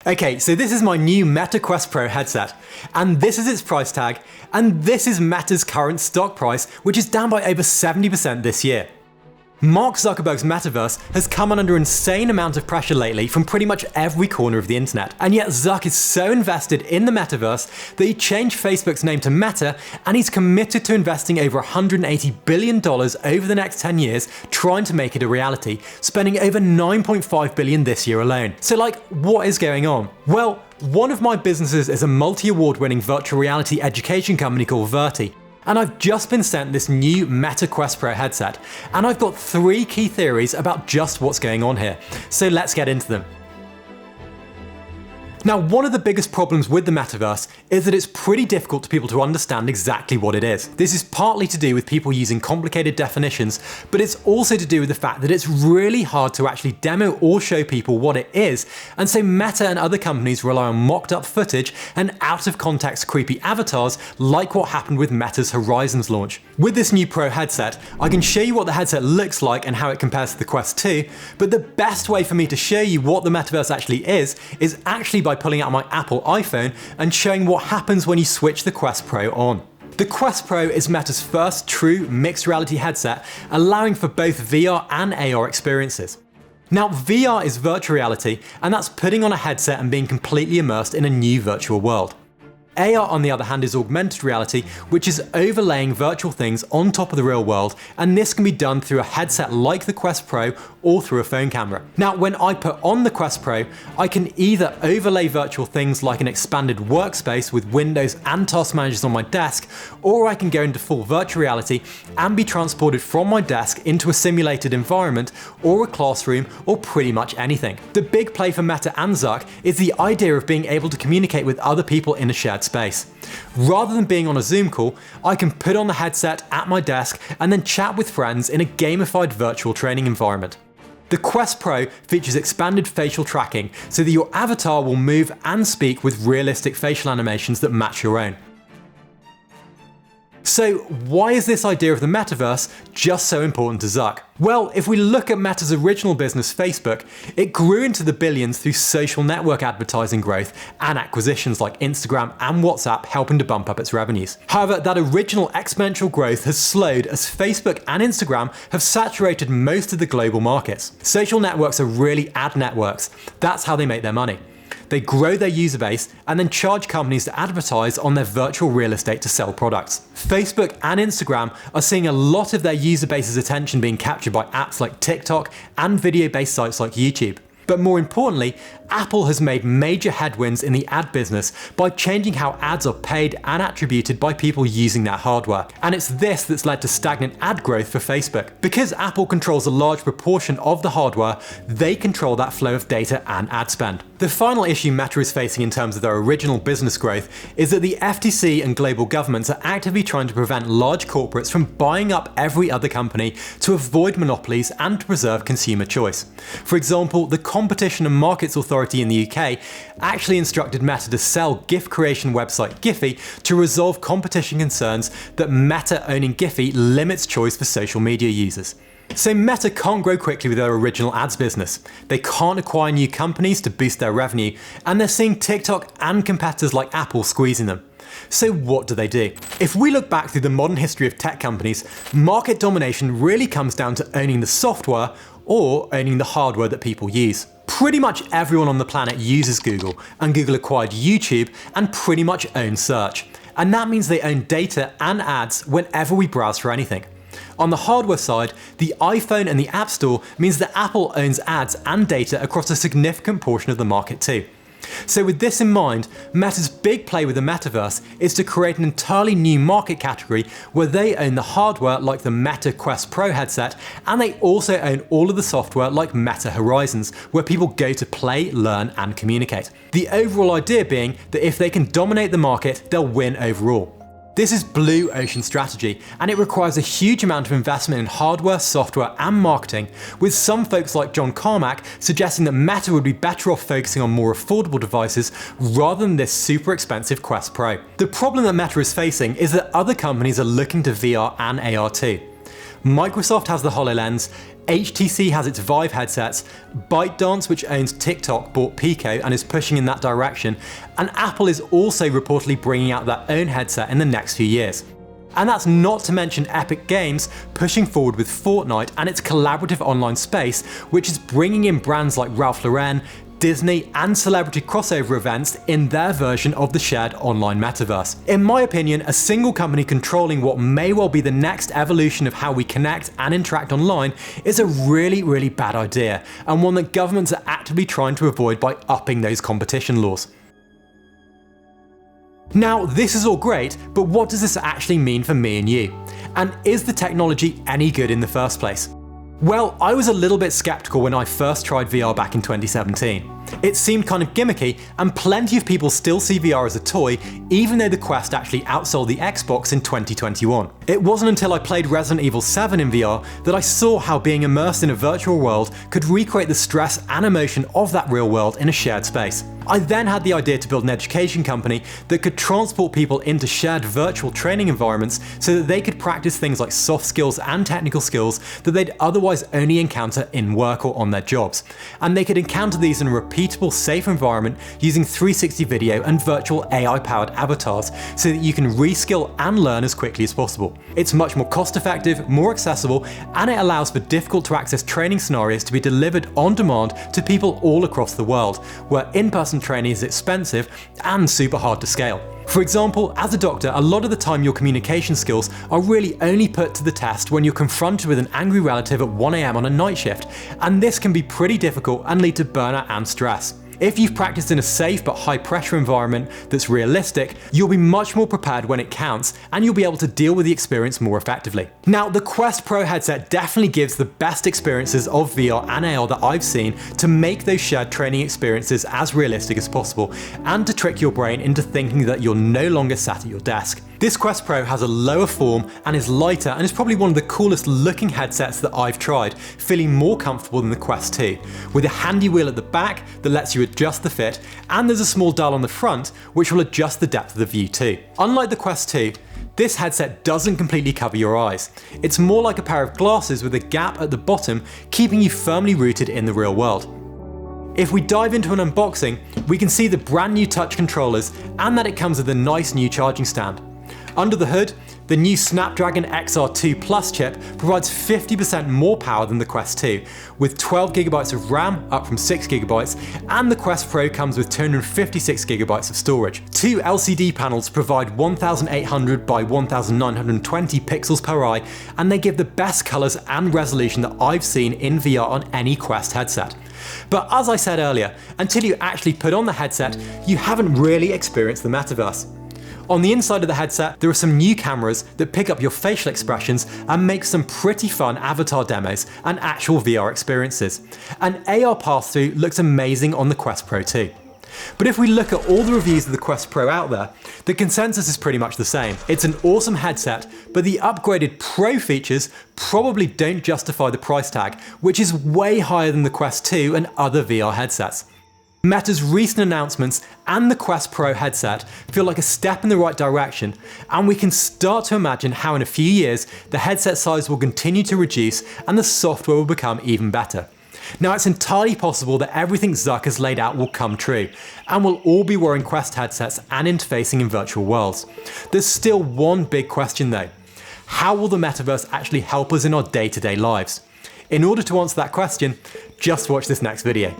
Okay, so this is my new Meta Quest Pro headset, and this is its price tag, and this is Meta's current stock price, which is down by over 70% this year. Mark Zuckerberg's Metaverse has come under an insane amount of pressure lately from pretty much every corner of the internet, and yet Zuck is so invested in the Metaverse that he changed Facebook's name to Meta, and he's committed to investing over $180 billion over the next 10 years trying to make it a reality, spending over $9.5 billion this year alone. So what is going on? Well, one of my businesses is a multi-award winning virtual reality education company called Verti. And I've just been sent this new Meta Quest Pro headset, and I've got 3 key theories about just what's going on here. So let's get into them. Now, one of the biggest problems with the metaverse is that it's pretty difficult for people to understand exactly what it is. This is partly to do with people using complicated definitions, but it's also to do with the fact that it's really hard to actually demo or show people what it is, and so Meta and other companies rely on mocked up footage and out of context creepy avatars like what happened with Meta's Horizons launch. With this new Pro headset, I can show you what the headset looks like and how it compares to the Quest 2, but the best way for me to show you what the metaverse actually is actually by pulling out my Apple iPhone and showing what happens when you switch the Quest Pro on. The Quest Pro is Meta's first true mixed reality headset, allowing for both VR and AR experiences. Now, VR is virtual reality, and that's putting on a headset and being completely immersed in a new virtual world. AR, on the other hand, is augmented reality, which is overlaying virtual things on top of the real world, and this can be done through a headset like the Quest Pro or through a phone camera. Now, when I put on the Quest Pro, I can either overlay virtual things like an expanded workspace with windows and task managers on my desk, or I can go into full virtual reality and be transported from my desk into a simulated environment or a classroom or pretty much anything. The big play for Meta and Zuck is the idea of being able to communicate with other people in a shared space. Rather than being on a Zoom call, I can put on the headset at my desk and then chat with friends in a gamified virtual training environment. The Quest Pro features expanded facial tracking so that your avatar will move and speak with realistic facial animations that match your own. So why is this idea of the metaverse just so important to Zuck? Well, if we look at Meta's original business, Facebook, it grew into the billions through social network advertising growth and acquisitions like Instagram and WhatsApp helping to bump up its revenues. However, that original exponential growth has slowed as Facebook and Instagram have saturated most of the global markets. Social networks are really ad networks. That's how they make their money. They grow their user base and then charge companies to advertise on their virtual real estate to sell products. Facebook and Instagram are seeing a lot of their user base's attention being captured by apps like TikTok and video-based sites like YouTube. But more importantly, Apple has made major headwinds in the ad business by changing how ads are paid and attributed by people using their hardware. And it's this that's led to stagnant ad growth for Facebook. Because Apple controls a large proportion of the hardware, they control that flow of data and ad spend. The final issue Meta is facing in terms of their original business growth is that the FTC and global governments are actively trying to prevent large corporates from buying up every other company to avoid monopolies and to preserve consumer choice. For example, the Competition and Markets Authority in the UK actually instructed Meta to sell GIF creation website Giphy to resolve competition concerns that Meta owning Giphy limits choice for social media users. So Meta can't grow quickly with their original ads business. They can't acquire new companies to boost their revenue, and they're seeing TikTok and competitors like Apple squeezing them. So what do they do? If we look back through the modern history of tech companies, market domination really comes down to owning the software or owning the hardware that people use. Pretty much everyone on the planet uses Google, and Google acquired YouTube and pretty much owns search. And that means they own data and ads whenever we browse for anything. On the hardware side, the iPhone and the App Store means that Apple owns ads and data across a significant portion of the market too. So with this in mind, Meta's big play with the metaverse is to create an entirely new market category where they own the hardware like the Meta Quest Pro headset, and they also own all of the software like Meta Horizons, where people go to play, learn and communicate. The overall idea being that if they can dominate the market, they'll win overall. This is blue ocean strategy, and it requires a huge amount of investment in hardware, software, and marketing, with some folks like John Carmack suggesting that Meta would be better off focusing on more affordable devices rather than this super expensive Quest Pro. The problem that Meta is facing is that other companies are looking to VR and AR too. Microsoft has the HoloLens, HTC has its Vive headsets, ByteDance, which owns TikTok, bought Pico and is pushing in that direction, and Apple is also reportedly bringing out their own headset in the next few years. And that's not to mention Epic Games pushing forward with Fortnite and its collaborative online space, which is bringing in brands like Ralph Lauren, Disney, and celebrity crossover events in their version of the shared online metaverse. In my opinion, a single company controlling what may well be the next evolution of how we connect and interact online is a really bad idea, and one that governments are actively trying to avoid by upping those competition laws. Now, this is all great, but what does this actually mean for me and you? And is the technology any good in the first place? Well, I was a little bit skeptical when I first tried VR back in 2017. It seemed kind of gimmicky, and plenty of people still see VR as a toy, even though the Quest actually outsold the Xbox in 2021. It wasn't until I played Resident Evil 7 in VR that I saw how being immersed in a virtual world could recreate the stress and emotion of that real world in a shared space. I then had the idea to build an education company that could transport people into shared virtual training environments so that they could practice things like soft skills and technical skills that they'd otherwise only encounter in work or on their jobs. And they could encounter these in a repeatable, safe environment using 360 video and virtual AI-powered avatars so that you can reskill and learn as quickly as possible. It's much more cost-effective, more accessible, and it allows for difficult to access training scenarios to be delivered on demand to people all across the world, where in-person training is expensive and super hard to scale. For example, as a doctor, a lot of the time your communication skills are really only put to the test when you're confronted with an angry relative at 1 AM on a night shift, and this can be pretty difficult and lead to burnout and stress. If you've practiced in a safe but high pressure environment that's realistic, you'll be much more prepared when it counts, and you'll be able to deal with the experience more effectively. Now, the Quest Pro headset definitely gives the best experiences of VR and AR that I've seen to make those shared training experiences as realistic as possible, and to trick your brain into thinking that you're no longer sat at your desk. This Quest Pro has a lower form and is lighter, and is probably one of the coolest looking headsets that I've tried, feeling more comfortable than the Quest 2, with a handy wheel at the back that lets you adjust the fit, and there's a small dial on the front which will adjust the depth of the view too. Unlike the Quest 2, this headset doesn't completely cover your eyes. It's more like a pair of glasses with a gap at the bottom, keeping you firmly rooted in the real world. If we dive into an unboxing, we can see the brand new touch controllers and that it comes with a nice new charging stand. Under the hood, the new Snapdragon XR2 Plus chip provides 50% more power than the Quest 2, with 12GB of RAM up from 6GB, and the Quest Pro comes with 256GB of storage. Two LCD panels provide 1800 by 1920 pixels per eye, and they give the best colours and resolution that I've seen in VR on any Quest headset. But as I said earlier, until you actually put on the headset, you haven't really experienced the metaverse. On the inside of the headset, there are some new cameras that pick up your facial expressions and make some pretty fun avatar demos and actual VR experiences. And AR pass-through looks amazing on the Quest Pro too. But if we look at all the reviews of the Quest Pro out there, the consensus is pretty much the same. It's an awesome headset, but the upgraded Pro features probably don't justify the price tag, which is way higher than the Quest 2 and other VR headsets. Meta's recent announcements and the Quest Pro headset feel like a step in the right direction, and we can start to imagine how in a few years the headset size will continue to reduce and the software will become even better. Now, it's entirely possible that everything Zuck has laid out will come true, and we'll all be wearing Quest headsets and interfacing in virtual worlds. There's still one big question though. How will the metaverse actually help us in our day-to-day lives? In order to answer that question, just watch this next video.